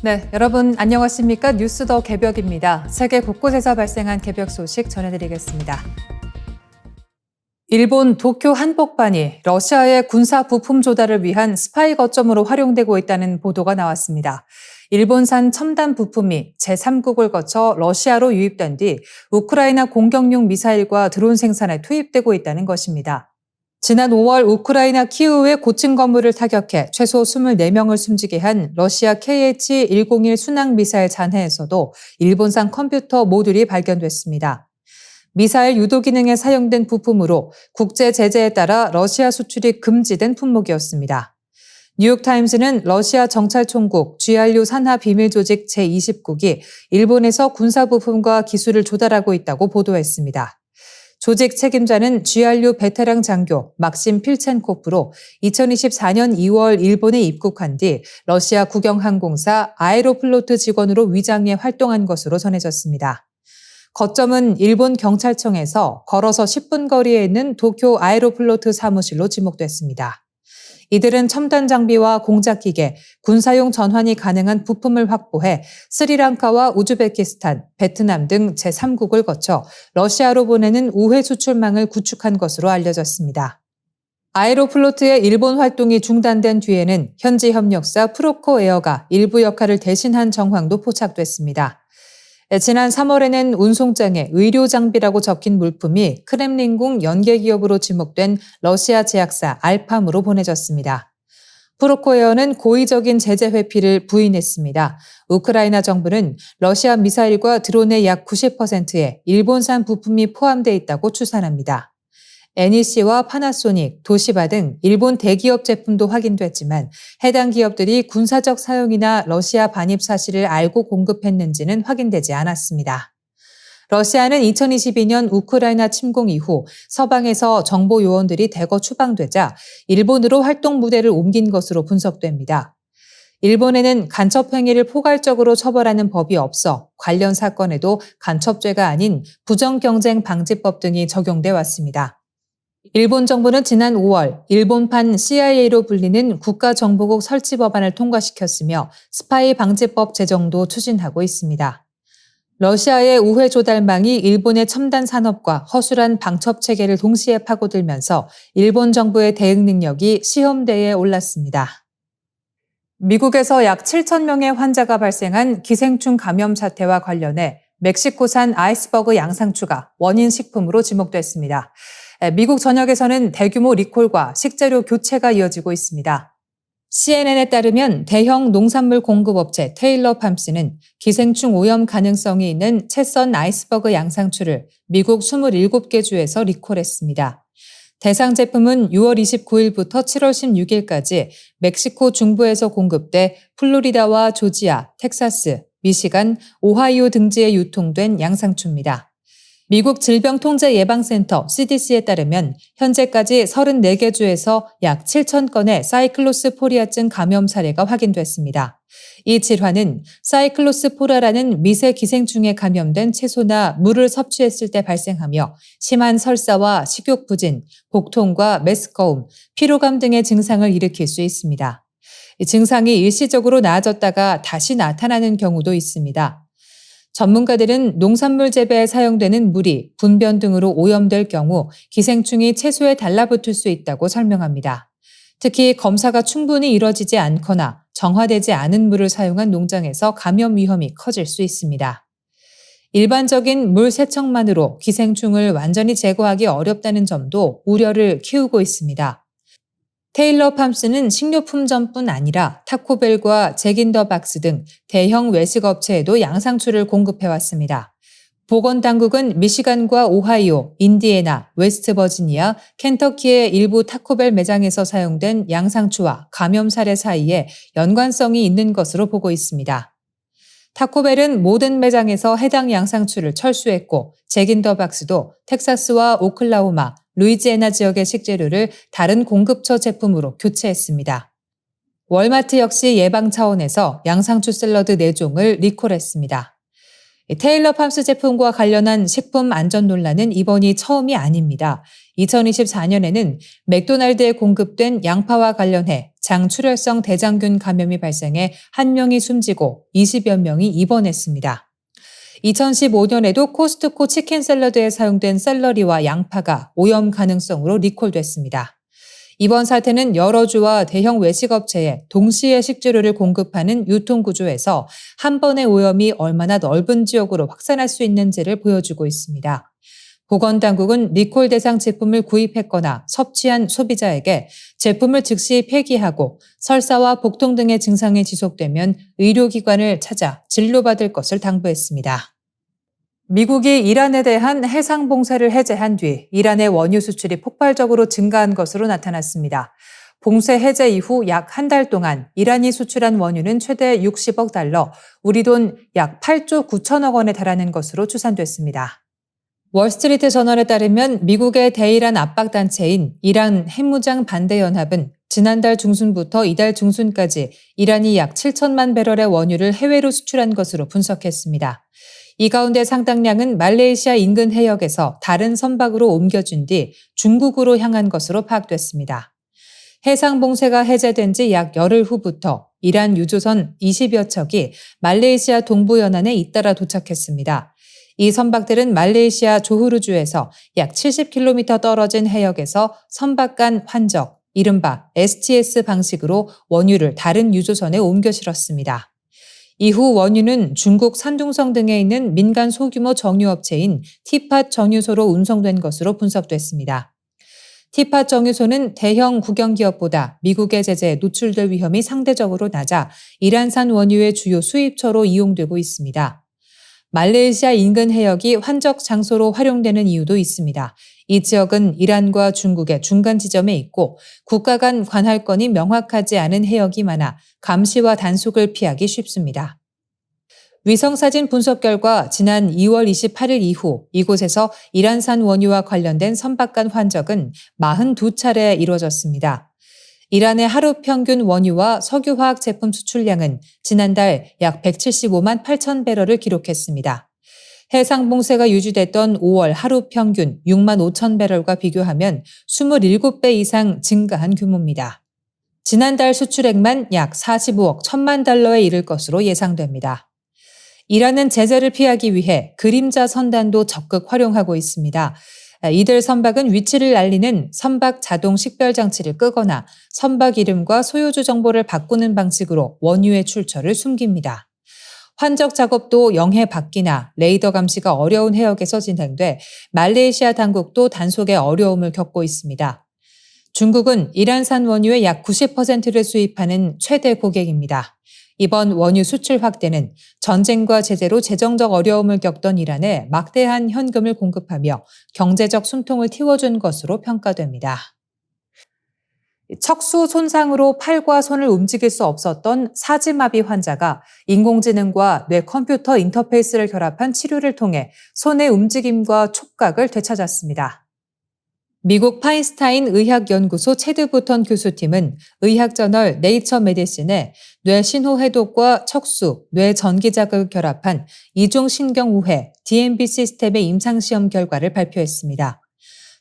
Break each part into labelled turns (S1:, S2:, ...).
S1: 네, 여러분 안녕하십니까? 뉴스 더 개벽입니다. 세계 곳곳에서 발생한 개벽 소식 전해드리겠습니다. 일본 도쿄 한복판이 러시아의 군사 부품 조달을 위한 스파이 거점으로 활용되고 있다는 보도가 나왔습니다. 일본산 첨단 부품이 제3국을 거쳐 러시아로 유입된 뒤 우크라이나 공격용 미사일과 드론 생산에 투입되고 있다는 것입니다. 지난 5월 우크라이나 키우의 고층 건물을 타격해 최소 24명을 숨지게 한 러시아 KH-101 순항 미사일 잔해에서도 일본산 컴퓨터 모듈이 발견됐습니다. 미사일 유도 기능에 사용된 부품으로 국제 제재에 따라 러시아 수출이 금지된 품목이었습니다. 뉴욕타임즈는 러시아 정찰총국 GRU 산하 비밀 조직 제20국이 일본에서 군사 부품과 기술을 조달하고 있다고 보도했습니다. 조직 책임자는 GRU 베테랑 장교 막심 필첸코프로 2024년 2월 일본에 입국한 뒤 러시아 국영항공사 아에로플로트 직원으로 위장해 활동한 것으로 전해졌습니다. 거점은 일본 경찰청에서 걸어서 10분 거리에 있는 도쿄 아에로플로트 사무실로 지목됐습니다. 이들은 첨단 장비와 공작기계, 군사용 전환이 가능한 부품을 확보해 스리랑카와 우즈베키스탄, 베트남 등 제3국을 거쳐 러시아로 보내는 우회 수출망을 구축한 것으로 알려졌습니다. 아에로플로트의 일본 활동이 중단된 뒤에는 현지 협력사 프로코에어가 일부 역할을 대신한 정황도 포착됐습니다. 지난 3월에는 운송장에 의료 장비라고 적힌 물품이 크렘린궁 연계기업으로 지목된 러시아 제약사 알팜으로 보내졌습니다. 프로코에어는 고의적인 제재 회피를 부인했습니다. 우크라이나 정부는 러시아 미사일과 드론의 약 90%에 일본산 부품이 포함되어 있다고 추산합니다. NEC와 파나소닉, 도시바 등 일본 대기업 제품도 확인됐지만 해당 기업들이 군사적 사용이나 러시아 반입 사실을 알고 공급했는지는 확인되지 않았습니다. 러시아는 2022년 우크라이나 침공 이후 서방에서 정보 요원들이 대거 추방되자 일본으로 활동 무대를 옮긴 것으로 분석됩니다. 일본에는 간첩 행위를 포괄적으로 처벌하는 법이 없어 관련 사건에도 간첩죄가 아닌 부정경쟁 방지법 등이 적용돼 왔습니다. 일본 정부는 지난 5월 일본판 CIA로 불리는 국가정보국 설치 법안을 통과시켰으며 스파이 방지법 제정도 추진하고 있습니다. 러시아의 우회 조달망이 일본의 첨단 산업과 허술한 방첩 체계를 동시에 파고들면서 일본 정부의 대응 능력이 시험대에 올랐습니다. 미국에서 약 7천 명의 환자가 발생한 기생충 감염 사태와 관련해 멕시코산 아이스버그 양상추가 원인 식품으로 지목됐습니다. 미국 전역에서는 대규모 리콜과 식재료 교체가 이어지고 있습니다. CNN에 따르면 대형 농산물 공급업체 테일러 팜스는 기생충 오염 가능성이 있는 채썬 아이스버그 양상추를 미국 27개 주에서 리콜했습니다. 대상 제품은 6월 29일부터 7월 16일까지 멕시코 중부에서 공급돼 플로리다와 조지아, 텍사스, 미시간, 오하이오 등지에 유통된 양상추입니다. 미국 질병통제예방센터 CDC에 따르면 현재까지 34개 주에서 약 7천 건의 사이클로스포리아증 감염 사례가 확인됐습니다. 이 질환은 사이클로스포라라는 미세 기생충에 감염된 채소나 물을 섭취했을 때 발생하며 심한 설사와 식욕 부진, 복통과 메스꺼움, 피로감 등의 증상을 일으킬 수 있습니다. 이 증상이 일시적으로 나아졌다가 다시 나타나는 경우도 있습니다. 전문가들은 농산물 재배에 사용되는 물이 분변 등으로 오염될 경우 기생충이 채소에 달라붙을 수 있다고 설명합니다. 특히 검사가 충분히 이뤄지지 않거나 정화되지 않은 물을 사용한 농장에서 감염 위험이 커질 수 있습니다. 일반적인 물 세척만으로 기생충을 완전히 제거하기 어렵다는 점도 우려를 키우고 있습니다. 테일러 팜스는 식료품점뿐 아니라 타코벨과 잭인더박스 등 대형 외식 업체에도 양상추를 공급해왔습니다. 보건당국은 미시간과 오하이오, 인디애나, 웨스트버지니아, 켄터키의 일부 타코벨 매장에서 사용된 양상추와 감염 사례 사이에 연관성이 있는 것으로 보고 있습니다. 타코벨은 모든 매장에서 해당 양상추를 철수했고 잭인더박스도 텍사스와 오클라호마, 루이지애나 지역의 식재료를 다른 공급처 제품으로 교체했습니다. 월마트 역시 예방 차원에서 양상추 샐러드 4종을 리콜했습니다. 테일러 팜스 제품과 관련한 식품 안전 논란은 이번이 처음이 아닙니다. 2024년에는 맥도날드에 공급된 양파와 관련해 장출혈성 대장균 감염이 발생해 1명이 숨지고 20여 명이 입원했습니다. 2015년에도 코스트코 치킨 샐러드에 사용된 샐러리와 양파가 오염 가능성으로 리콜됐습니다. 이번 사태는 여러 주와 대형 외식업체에 동시에 식재료를 공급하는 유통구조에서 한 번의 오염이 얼마나 넓은 지역으로 확산할 수 있는지를 보여주고 있습니다. 보건당국은 리콜 대상 제품을 구입했거나 섭취한 소비자에게 제품을 즉시 폐기하고 설사와 복통 등의 증상이 지속되면 의료기관을 찾아 진료받을 것을 당부했습니다. 미국이 이란에 대한 해상 봉쇄를 해제한 뒤 이란의 원유 수출이 폭발적으로 증가한 것으로 나타났습니다. 봉쇄 해제 이후 약 한 달 동안 이란이 수출한 원유는 최대 60억 달러, 우리 돈 약 8조 9천억 원에 달하는 것으로 추산됐습니다. 월스트리트 저널에 따르면 미국의 대이란 압박단체인 이란 핵무장 반대연합은 지난달 중순부터 이달 중순까지 이란이 약 7천만 배럴의 원유를 해외로 수출한 것으로 분석했습니다. 이 가운데 상당량은 말레이시아 인근 해역에서 다른 선박으로 옮겨준 뒤 중국으로 향한 것으로 파악됐습니다. 해상 봉쇄가 해제된 지 약 열흘 후부터 이란 유조선 20여 척이 말레이시아 동부 연안에 잇따라 도착했습니다. 이 선박들은 말레이시아 조후르주에서 약 70km 떨어진 해역에서 선박 간 환적, 이른바 STS 방식으로 원유를 다른 유조선에 옮겨 실었습니다. 이후 원유는 중국 산둥성 등에 있는 민간 소규모 정유업체인 티팟 정유소로 운송된 것으로 분석됐습니다. 티팟 정유소는 대형 국영기업보다 미국의 제재에 노출될 위험이 상대적으로 낮아 이란산 원유의 주요 수입처로 이용되고 있습니다. 말레이시아 인근 해역이 환적 장소로 활용되는 이유도 있습니다. 이 지역은 이란과 중국의 중간 지점에 있고 국가 간 관할권이 명확하지 않은 해역이 많아 감시와 단속을 피하기 쉽습니다. 위성사진 분석 결과 지난 2월 28일 이후 이곳에서 이란산 원유와 관련된 선박 간 환적은 42차례 이루어졌습니다. 이란의 하루 평균 원유와 석유화학 제품 수출량은 지난달 약 175만 8천 배럴을 기록했습니다. 해상 봉쇄가 유지됐던 5월 하루 평균 6만 5천 배럴과 비교하면 27배 이상 증가한 규모입니다. 지난달 수출액만 약 45억 1천만 달러에 이를 것으로 예상됩니다. 이란은 제재를 피하기 위해 그림자 선단도 적극 활용하고 있습니다. 이들 선박은 위치를 알리는 선박 자동 식별 장치를 끄거나 선박 이름과 소유주 정보를 바꾸는 방식으로 원유의 출처를 숨깁니다. 환적 작업도 영해 밖이나 레이더 감시가 어려운 해역에서 진행돼 말레이시아 당국도 단속에 어려움을 겪고 있습니다. 중국은 이란산 원유의 약 90%를 수입하는 최대 고객입니다. 이번 원유 수출 확대는 전쟁과 제재로 재정적 어려움을 겪던 이란에 막대한 현금을 공급하며 경제적 숨통을 틔워준 것으로 평가됩니다. 척수 손상으로 팔과 손을 움직일 수 없었던 사지마비 환자가 인공지능과 뇌 컴퓨터 인터페이스를 결합한 치료를 통해 손의 움직임과 촉각을 되찾았습니다. 미국 파인스타인 의학연구소 체드 부턴 교수팀은 의학저널 네이처 메디신에 뇌 신호 해독과 척수, 뇌 전기 자극을 결합한 이중신경우회 DMB 시스템의 임상시험 결과를 발표했습니다.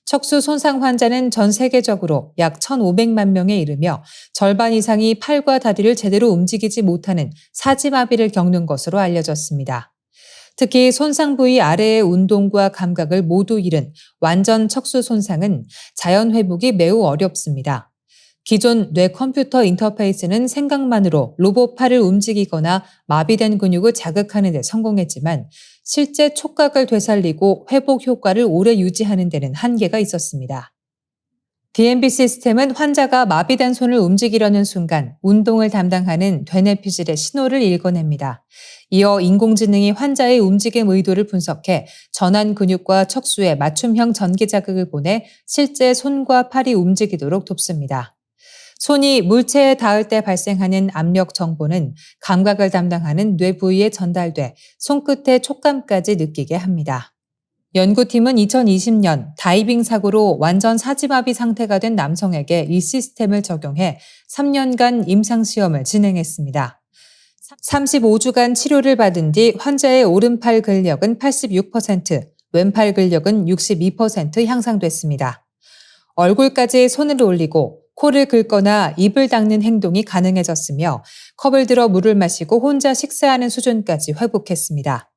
S1: 척수 손상 환자는 전 세계적으로 약 1,500만 명에 이르며 절반 이상이 팔과 다리를 제대로 움직이지 못하는 사지마비를 겪는 것으로 알려졌습니다. 특히 손상 부위 아래의 운동과 감각을 모두 잃은 완전 척수 손상은 자연 회복이 매우 어렵습니다. 기존 뇌 컴퓨터 인터페이스는 생각만으로 로봇 팔을 움직이거나 마비된 근육을 자극하는 데 성공했지만 실제 촉각을 되살리고 회복 효과를 오래 유지하는 데는 한계가 있었습니다. DMB 시스템은 환자가 마비된 손을 움직이려는 순간 운동을 담당하는 되뇌피질의 신호를 읽어냅니다. 이어 인공지능이 환자의 움직임 의도를 분석해 전환 근육과 척수에 맞춤형 전기 자극을 보내 실제 손과 팔이 움직이도록 돕습니다. 손이 물체에 닿을 때 발생하는 압력 정보는 감각을 담당하는 뇌 부위에 전달돼 손끝의 촉감까지 느끼게 합니다. 연구팀은 2020년 다이빙 사고로 완전 사지마비 상태가 된 남성에게 이 시스템을 적용해 3년간 임상시험을 진행했습니다. 35주간 치료를 받은 뒤 환자의 오른팔 근력은 86%, 왼팔 근력은 62% 향상됐습니다. 얼굴까지 손을 올리고 코를 긁거나 입을 닦는 행동이 가능해졌으며 컵을 들어 물을 마시고 혼자 식사하는 수준까지 회복했습니다.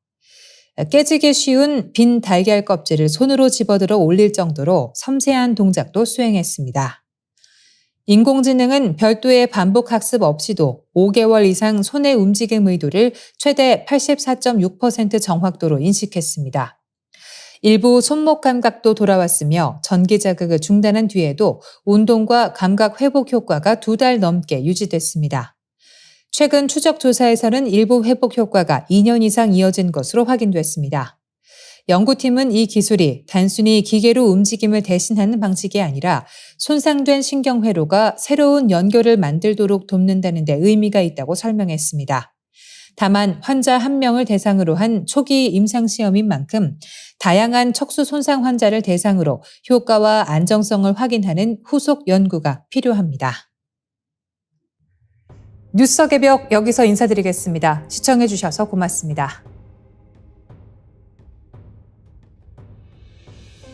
S1: 깨지기 쉬운 빈 달걀 껍질을 손으로 집어들어 올릴 정도로 섬세한 동작도 수행했습니다. 인공지능은 별도의 반복 학습 없이도 5개월 이상 손의 움직임 의도를 최대 84.6% 정확도로 인식했습니다. 일부 손목 감각도 돌아왔으며 전기 자극을 중단한 뒤에도 운동과 감각 회복 효과가 2달 넘게 유지됐습니다. 최근 추적 조사에서는 일부 회복 효과가 2년 이상 이어진 것으로 확인됐습니다. 연구팀은 이 기술이 단순히 기계로 움직임을 대신하는 방식이 아니라 손상된 신경회로가 새로운 연결을 만들도록 돕는다는 데 의미가 있다고 설명했습니다. 다만 환자 1명을 대상으로 한 초기 임상시험인 만큼 다양한 척수 손상 환자를 대상으로 효과와 안정성을 확인하는 후속 연구가 필요합니다. 뉴스 개벽 여기서 인사드리겠습니다. 시청해주셔서 고맙습니다.